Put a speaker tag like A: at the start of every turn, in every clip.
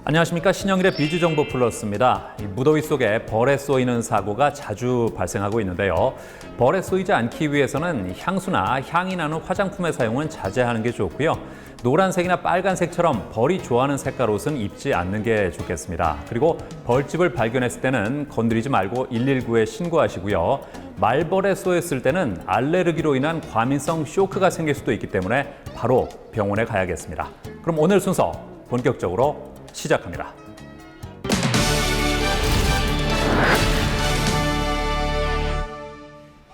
A: 안녕하십니까. 신영일의 비주정보 플러스입니다. 무더위 속에 벌에 쏘이는 사고가 자주 발생하고 있는데요. 벌에 쏘이지 않기 위해서는 향수나 향이 나는 화장품의 사용은 자제하는 게 좋고요. 노란색이나 빨간색처럼 벌이 좋아하는 색깔 옷은 입지 않는 게 좋겠습니다. 그리고 벌집을 발견했을 때는 건드리지 말고 119에 신고하시고요. 말벌에 쏘였을 때는 알레르기로 인한 과민성 쇼크가 생길 수도 있기 때문에 바로 병원에 가야겠습니다. 그럼 오늘 순서 본격적으로 시작합니다.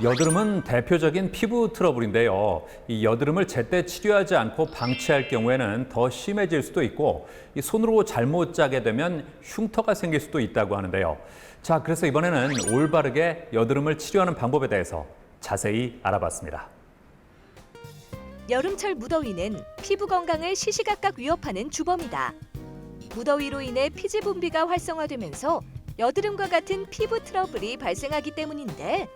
A: 여드름은 대표적인 피부 트러블인데요. 이 여드름을 제때 치료하지 않고 방치할 경우에는 더 심해질 수도 있고 이 손으로 잘못 짜게 되면 흉터가 생길 수도 있다고 하는데요. 자, 그래서 이번에는 올바르게 여드름을 치료하는 방법에 대해서 자세히 알아봤습니다.
B: 여름철 무더위는 피부 건강을 시시각각 위협하는 주범이다. 무더위로 인해 피지 분비가 활성화되면서 여드름과 같은 피부 트러블이 발생하기 때문인데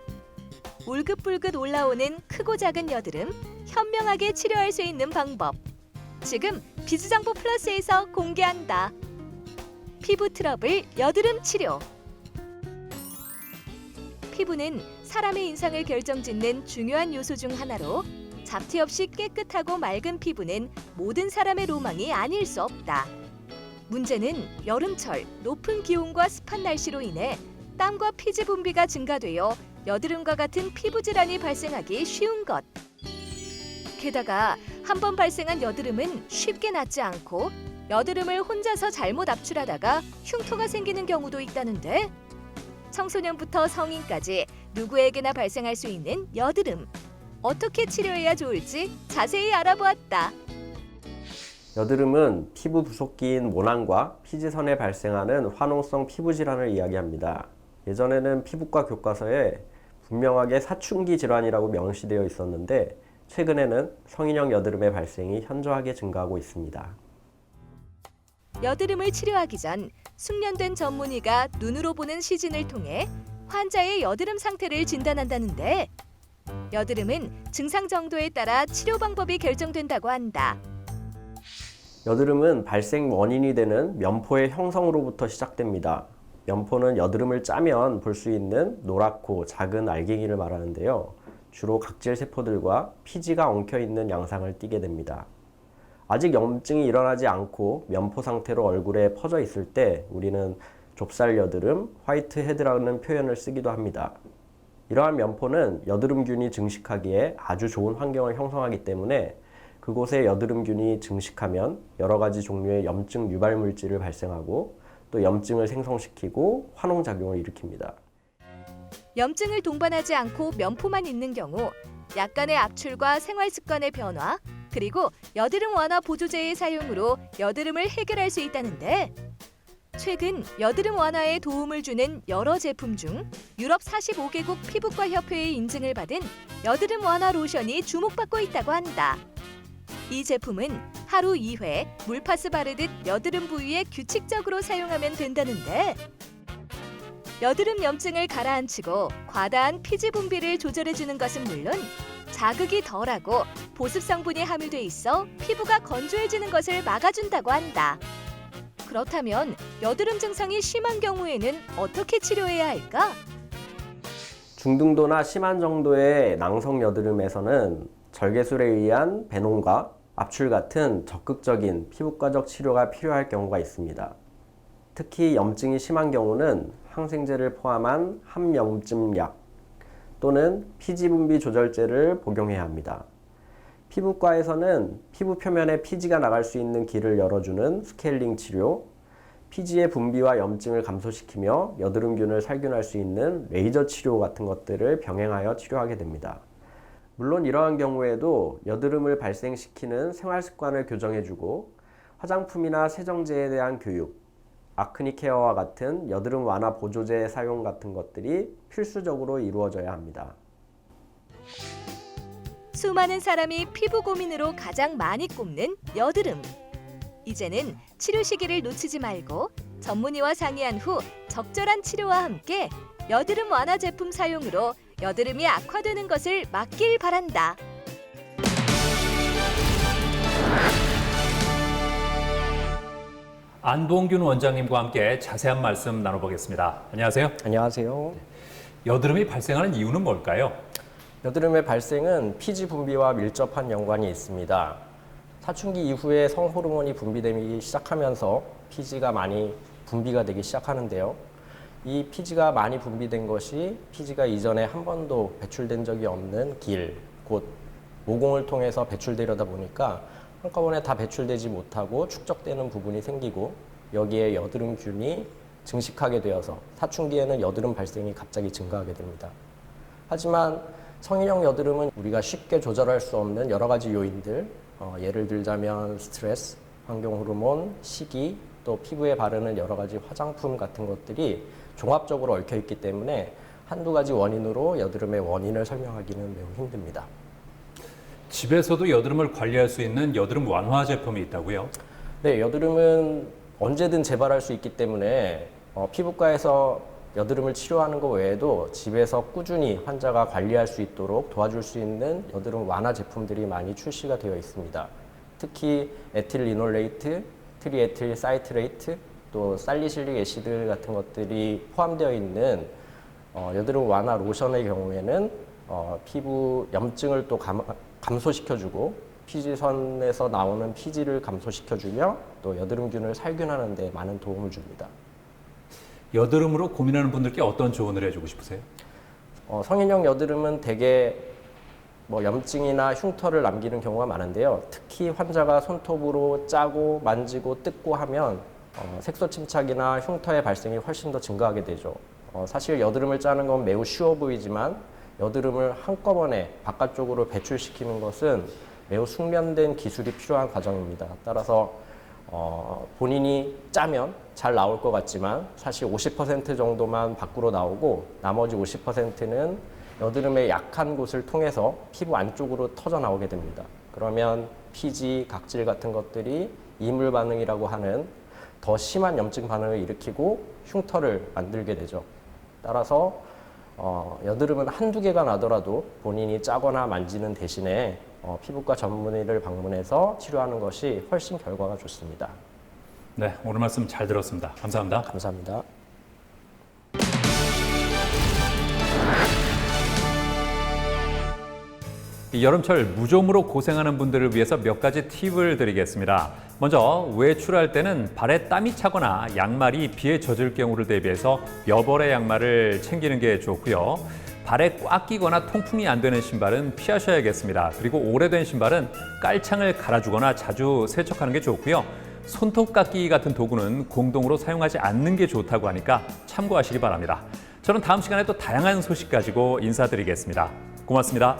B: 울긋불긋 올라오는 크고 작은 여드름 현명하게 치료할 수 있는 방법 지금 비주정보 플러스에서 공개한다. 피부 트러블 여드름 치료. 피부는 사람의 인상을 결정짓는 중요한 요소 중 하나로 잡티 없이 깨끗하고 맑은 피부는 모든 사람의 로망이 아닐 수 없다. 문제는 여름철 높은 기온과 습한 날씨로 인해 땀과 피지 분비가 증가되어 여드름과 같은 피부 질환이 발생하기 쉬운 것. 게다가 한 번 발생한 여드름은 쉽게 낫지 않고 여드름을 혼자서 잘못 압출하다가 흉터가 생기는 경우도 있다는데 청소년부터 성인까지 누구에게나 발생할 수 있는 여드름. 어떻게 치료해야 좋을지 자세히 알아보았다.
C: 여드름은 피부 부속기인 모낭과 피지선에 발생하는 화농성 피부 질환을 이야기합니다. 예전에는 피부과 교과서에 분명하게 사춘기 질환이라고 명시되어 있었는데 최근에는 성인형 여드름의 발생이 현저하게 증가하고 있습니다.
B: 여드름을 치료하기 전 숙련된 전문의가 눈으로 보는 시진을 통해 환자의 여드름 상태를 진단한다는데 여드름은 증상 정도에 따라 치료 방법이 결정된다고 한다.
C: 여드름은 발생 원인이 되는 면포의 형성으로부터 시작됩니다. 면포는 여드름을 짜면 볼 수 있는 노랗고 작은 알갱이를 말하는데요. 주로 각질 세포들과 피지가 엉켜있는 양상을 띠게 됩니다. 아직 염증이 일어나지 않고 면포 상태로 얼굴에 퍼져 있을 때 우리는 좁쌀 여드름, 화이트 헤드라는 표현을 쓰기도 합니다. 이러한 면포는 여드름균이 증식하기에 아주 좋은 환경을 형성하기 때문에 그곳에 여드름균이 증식하면 여러 가지 종류의 염증 유발 물질을 발생하고 또 염증을 생성시키고 화농작용을 일으킵니다.
B: 염증을 동반하지 않고 면포만 있는 경우 약간의 압출과 생활 습관의 변화 그리고 여드름 완화 보조제의 사용으로 여드름을 해결할 수 있다는데 최근 여드름 완화에 도움을 주는 여러 제품 중 유럽 45개국 피부과 협회의 인증을 받은 여드름 완화 로션이 주목받고 있다고 한다. 이 제품은 하루 2회 물파스 바르듯 여드름 부위에 규칙적으로 사용하면 된다는데 여드름 염증을 가라앉히고 과다한 피지 분비를 조절해주는 것은 물론 자극이 덜하고 보습 성분이 함유돼 있어 피부가 건조해지는 것을 막아준다고 한다. 그렇다면 여드름 증상이 심한 경우에는 어떻게 치료해야 할까?
C: 중등도나 심한 정도의 낭성 여드름에서는 절개술에 의한 배농과 압출 같은 적극적인 피부과적 치료가 필요할 경우가 있습니다. 특히 염증이 심한 경우는 항생제를 포함한 항염증약 또는 피지분비 조절제를 복용해야 합니다. 피부과에서는 피부 표면에 피지가 나갈 수 있는 길을 열어주는 스케일링 치료, 피지의 분비와 염증을 감소시키며 여드름균을 살균할 수 있는 레이저 치료 같은 것들을 병행하여 치료하게 됩니다. 물론 이러한 경우에도 여드름을 발생시키는 생활 습관을 교정해주고 화장품이나 세정제에 대한 교육, 아크니 케어와 같은 여드름 완화 보조제 사용 같은 것들이 필수적으로 이루어져야 합니다.
B: 수많은 사람이 피부 고민으로 가장 많이 꼽는 여드름. 이제는 치료 시기를 놓치지 말고 전문의와 상의한 후 적절한 치료와 함께 여드름 완화 제품 사용으로 여드름이 악화되는 것을 막길 바란다.
A: 안봉균 원장님과 함께 자세한 말씀 나눠보겠습니다. 안녕하세요.
C: 안녕하세요.
A: 여드름이 발생하는 이유는 뭘까요?
C: 여드름의 발생은 피지 분비와 밀접한 연관이 있습니다. 사춘기 이후에 성호르몬이 분비되기 시작하면서 피지가 많이 분비가 되기 시작하는데요. 이 피지가 많이 분비된 것이 피지가 이전에 한 번도 배출된 적이 없는 길, 곧 모공을 통해서 배출되려다 보니까 한꺼번에 다 배출되지 못하고 축적되는 부분이 생기고 여기에 여드름균이 증식하게 되어서 사춘기에는 여드름 발생이 갑자기 증가하게 됩니다. 하지만 성인형 여드름은 우리가 쉽게 조절할 수 없는 여러 가지 요인들, 예를 들자면 스트레스, 환경 호르몬, 시기, 또 피부에 바르는 여러 가지 화장품 같은 것들이 종합적으로 얽혀 있기 때문에 한두 가지 원인으로 여드름의 원인을 설명하기는 매우 힘듭니다.
A: 집에서도 여드름을 관리할 수 있는 여드름 완화 제품이 있다고요?
C: 네, 여드름은 언제든 재발할 수 있기 때문에 피부과에서 여드름을 치료하는 것 외에도 집에서 꾸준히 환자가 관리할 수 있도록 도와줄 수 있는 여드름 완화 제품들이 많이 출시가 되어 있습니다. 특히 에틸리놀레이트, 트리에틸 사이트레이트, 또 살리실릭 애시드 같은 것들이 포함되어 있는 여드름 완화 로션의 경우에는 피부 염증을 또 감소시켜주고 피지선에서 나오는 피지를 감소시켜주며 또 여드름균을 살균하는 데 많은 도움을 줍니다.
A: 여드름으로 고민하는 분들께 어떤 조언을 해주고 싶으세요?
C: 성인형 여드름은 대개 염증이나 흉터를 남기는 경우가 많은데요. 특히 환자가 손톱으로 짜고 만지고 뜯고 하면 색소 침착이나 흉터의 발생이 훨씬 더 증가하게 되죠. 사실 여드름을 짜는 건 매우 쉬워 보이지만 여드름을 한꺼번에 바깥쪽으로 배출시키는 것은 매우 숙련된 기술이 필요한 과정입니다. 따라서 본인이 짜면 잘 나올 것 같지만 사실 50% 정도만 밖으로 나오고 나머지 50%는 여드름의 약한 곳을 통해서 피부 안쪽으로 터져 나오게 됩니다. 그러면 피지, 각질 같은 것들이 이물 반응이라고 하는 더 심한 염증 반응을 일으키고 흉터를 만들게 되죠. 따라서 여드름은 한두 개가 나더라도 본인이 짜거나 만지는 대신에 피부과 전문의를 방문해서 치료하는 것이 훨씬 결과가 좋습니다.
A: 네, 오늘 말씀 잘 들었습니다. 감사합니다.
C: 감사합니다.
A: 이 여름철 무좀으로 고생하는 분들을 위해서 몇 가지 팁을 드리겠습니다. 먼저 외출할 때는 발에 땀이 차거나 양말이 비에 젖을 경우를 대비해서 몇 벌의 양말을 챙기는 게 좋고요. 발에 꽉 끼거나 통풍이 안 되는 신발은 피하셔야겠습니다. 그리고 오래된 신발은 깔창을 갈아주거나 자주 세척하는 게 좋고요. 손톱 깎기 같은 도구는 공동으로 사용하지 않는 게 좋다고 하니까 참고하시기 바랍니다. 저는 다음 시간에 또 다양한 소식 가지고 인사드리겠습니다. 고맙습니다.